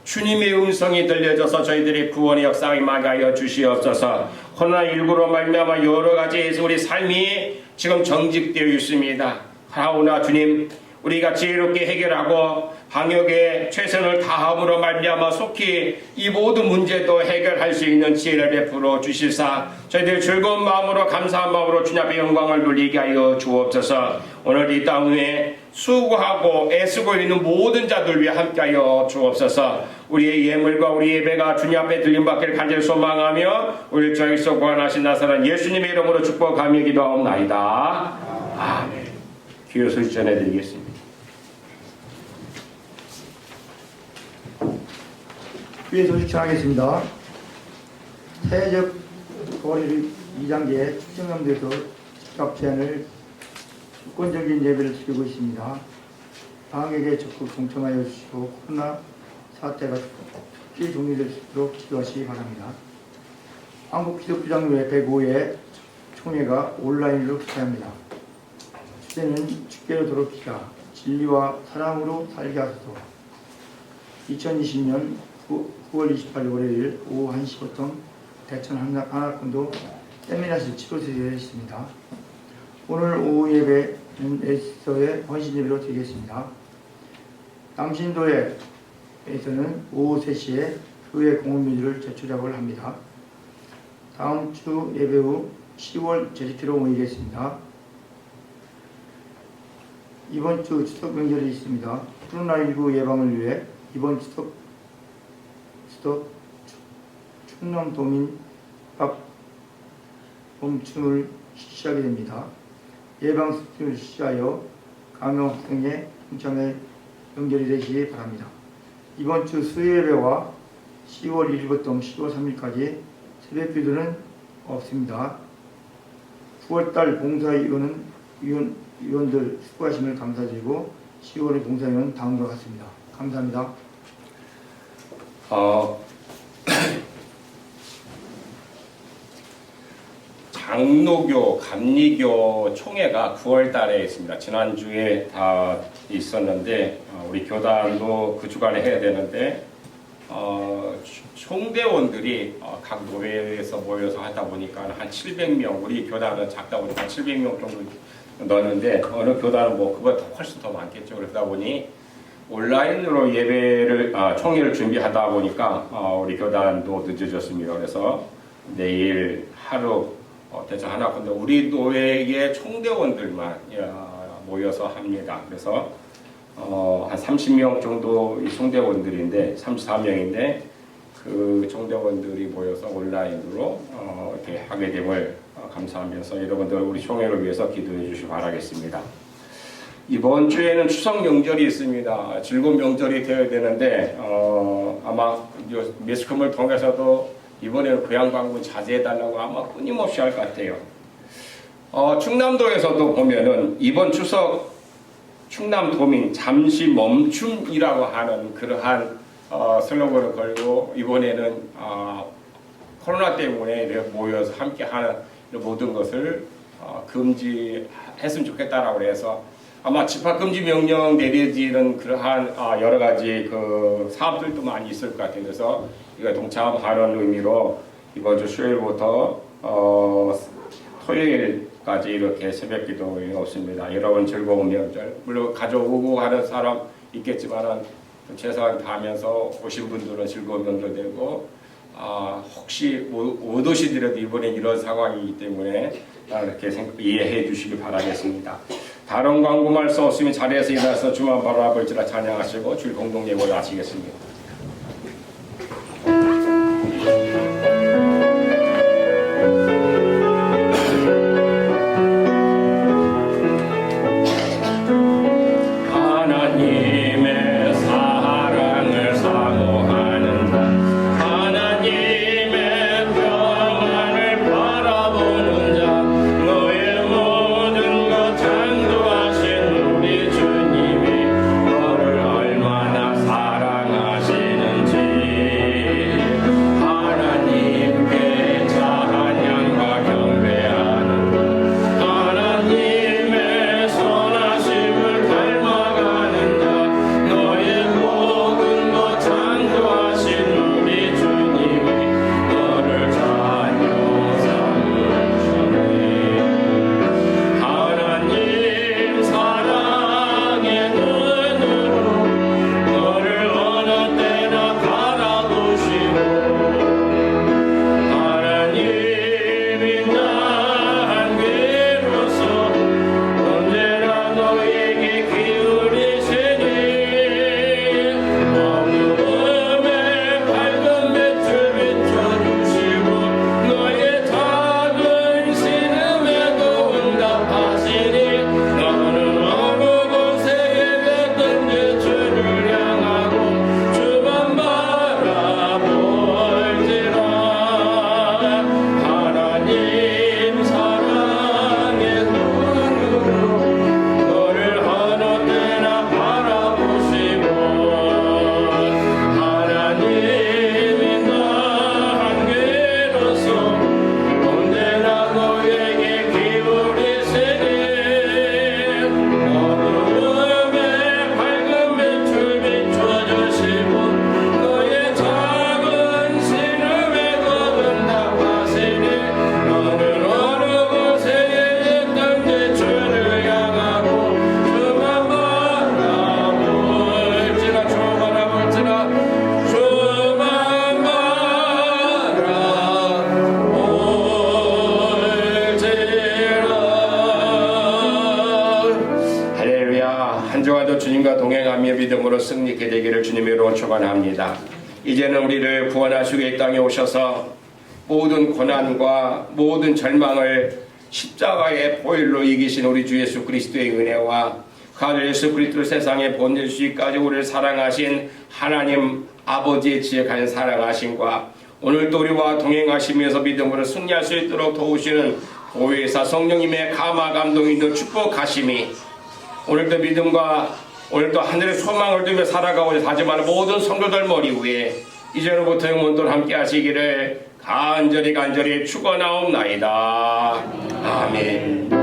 주님의 음성이 들려져서 저희들의 구원의 역사에 임하게 하여 주시옵소서. 코로나19로 말미암아 여러 가지에서 우리 삶이 지금 정직되어 있습니다. 하오나 주님 우리가 지혜롭게 해결하고 방역에 최선을 다함으로 말미암아 속히 이 모든 문제도 해결할 수 있는 지혜를 베풀어 주시사 저희들 즐거운 마음으로 감사한 마음으로 주님 앞에 영광을 돌리게 하여 주옵소서. 오늘 이 땅 위에 수고하고 애쓰고 있는 모든 자들 위해 함께하여 주옵소서. 우리의 예물과 우리 예배가 주님 앞에 들림받기를 간절히 소망하며 우리를 저희서 구원하신 나사렛 예수님의 이름으로 축복하며 기도하옵나이다. 아멘. 기도 소식 전해드리겠습니다. 주의 소식 전하겠습니다. 사회적 거리를 2단계 특정명대에서 집합 제한을 주권적인 예배를 드리고 있습니다. 방역에 적극 동참하여 주시고 코로나 사태가 쉽게 종료될 수 있도록 기도하시기 바랍니다. 한국기독교장로회 105회 총회가 온라인으로 개최합니다. 주제는 주께로 돌아옵시다. 진리와 사랑으로 살게 하소서. 2020년 9월 28일 월요일 오후 1시부터 대천 하나콘도 세미나실 치료실에 있습니다. 오늘 오후 예배는 에스더의 헌신 예배로 드리겠습니다. 남신도에서는 오후 3시에 교회 공헌민주를 제출작업을 합니다. 다음 주 예배 후 10월 제주티로 모이겠습니다. 이번 주 추석 명절이 있습니다. 코로나19 예방을 위해 이번 추석 충남도민밥 멈춤을 실시하게 됩니다. 예방수칙을 실시하여 감염 확산에 동참에 연결이 되시기 바랍니다. 이번 주 수요예배와 10월 1일부터 10월 3일까지 새벽기도는 없습니다. 9월달 봉사위원들 수고하심을 감사드리고 10월의 봉사위원은 다음과 같습니다. 감사합니다. 장로교, 감리교 총회가 9월 달에 있습니다. 지난주에 다 있었는데 우리 교단도 그 주간에 해야 되는데 총대원들이 각 노회에서 모여서 하다 보니까 한 700명, 우리 교단은 작다 보니까 700명 정도 넣었는데 어느 교단은 뭐 그보다 훨씬 더 많겠죠. 그러다 보니 온라인으로 예배를 총회를 준비하다 보니까 우리 교단도 늦어졌습니다. 그래서 내일 하루 대충 하나 근데 우리 노회의 총대원들만 모여서 합니다. 그래서 한 30명 정도 이 총대원들인데 34명인데 그 총대원들이 모여서 온라인으로 이렇게 하게 됨을 감사하면서 여러분들 우리 총회를 위해서 기도해 주시기 바라겠습니다. 이번 주에는 추석 명절이 있습니다. 즐거운 명절이 되어야 되는데 아마 매스컴을 통해서도 이번에는 고향 방문 자제해달라고 아마 끊임없이 할 것 같아요. 충남도에서도 보면은 이번 추석 충남도민 잠시 멈춤이라고 하는 그러한 슬로건을 걸고 이번에는 코로나 때문에 이렇게 모여서 함께하는 모든 것을 금지했으면 좋겠다라고 해서 아마 집합금지 명령 내려지는 그러한 여러 가지 그 사업들도 많이 있을 것 같아요. 그래서 이거 동참하는 의미로 이번 주 수요일부터 토요일까지 이렇게 새벽 기도가 없습니다. 여러분 즐거운 명절, 물론 가져오고 하는 사람 있겠지만은 최소한 다하면서 오신 분들은 즐거운 명절 되고 혹시 못 오시더라도 이번에 이런 상황이기 때문에 이렇게 이해해 주시기 바라겠습니다. 다른 광고 말씀 없으면 자리에서 일어나서 주만 바라볼지라 찬양하시고 주일 공동 예배를 마치겠습니다. 한 주간도 주님과 동행하며 믿음으로 승리케 되기를 주님으로 축원합니다. 이제는 우리를 구원하시고 이 땅에 오셔서 모든 고난과 모든 절망을 십자가의 보혈로 이기신 우리 주 예수 그리스도의 은혜와 그 아들 예수 그리스도를 세상에 보내주시기까지 우리를 사랑하신 하나님 아버지의 지혜가인 사랑하심과 오늘도 우리와 동행하시면서 믿음으로 승리할 수 있도록 도우시는 보혜사 성령님의 감화 감동인도 축복하심이 오늘도 믿음과 오늘도 하늘의 소망을 두며 살아가고자 하지만 모든 성도들 머리 위에 이제로부터 영원토록 함께 하시기를 간절히 축원하옵나이다. 아멘.